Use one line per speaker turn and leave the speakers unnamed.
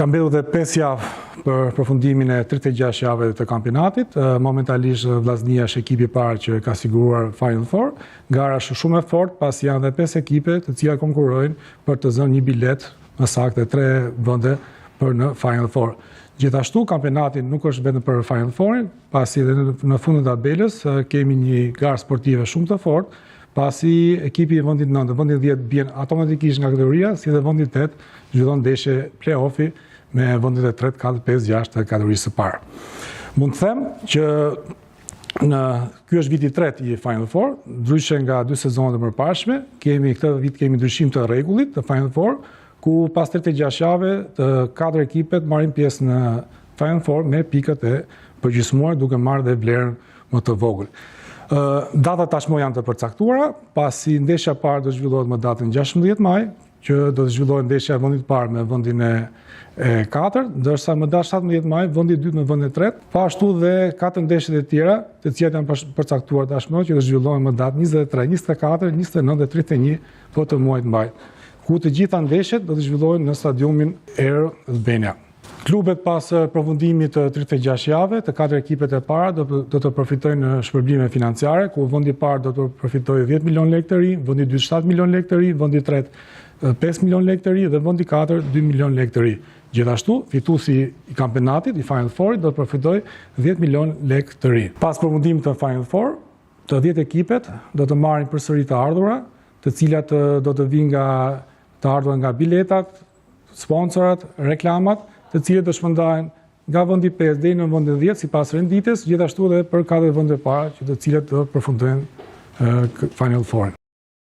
Ka mbellur dhe 5 javë për përfundimin e 36 javëve të kampionatit. Momentalisht Vllaznia është ekipi i parë që ka siguruar Final Four. Gara është shumë e fortë, pasi janë dhe 5 ekipe të cilat konkurrojnë për të zënë një bilet, më saktë 3 vende për në Final Four. Gjithashtu kampionati nuk është vetëm për Final Fourin, pasi edhe në fund të tabelës kemi një garë sportive shumë të fortë, pasi ekipi i vendit 9 dhe vendit 10 bien automatikisht nga kategoria, si dhe vendit 8 zhvillon ndeshje play-offi me vendit e 3, 4, 5, 6 të kategorisë së parë. Mund të them që ky është viti i tretë i Final Four, ndryshe nga 2 sezone të përparshme, këtë vit kemi ndryshim të rregullit të Final Four, ku pas 36 javëve të 4 ekipet marrin pjesë në Final Four me pikët e përgjysmuar, duke marrë dhe vlerën më të vogël. Datat tashmë janë të përcaktuara, pasi ndeshja e parë do të zhvillohet më datën 16 maj, që do të zhvillohet ndeshja e vendit parë me vendin e 4, ndërsa më datë 17 maj vendi i dytë me vendin e 3, pa ashtu dhe 4 ndeshjet e tjera, të cilat janë përcaktuar tashmë që do zhvillohen më datë 23, 24, 29 dhe 31 të muajit maj, ku të gjitha ndeshjet do të zhvillohen në stadiumin Air Albania. Klubet pas përfundimit të 36 javëve, të 4 ekipet e para do të përfitojnë në shpërblime financiare, ku vendi i parë do të përfitojë 10 milion lekë të ri, vendi i dytë 7 milion lekë të ri, vendi i tretë 5 milion lekë të ri dhe vendi i katërt 2 milion lekë të ri. Gjithashtu, fituesi i kampionatit, i Final Fourit, do të përfitojë 10 milion lekë të ri. Pas përfundimit të Final Four, të 10 ekipet do të marrin përsëri të ardhura, të cilat do të vinë nga biletat, sponsorat, reklamat, të cilët do shpërndahen nga vendi 5 deri në vendin 10 sipas renditës, gjithashtu edhe për 4 vende para, të cilët do përfundojnë Final Four.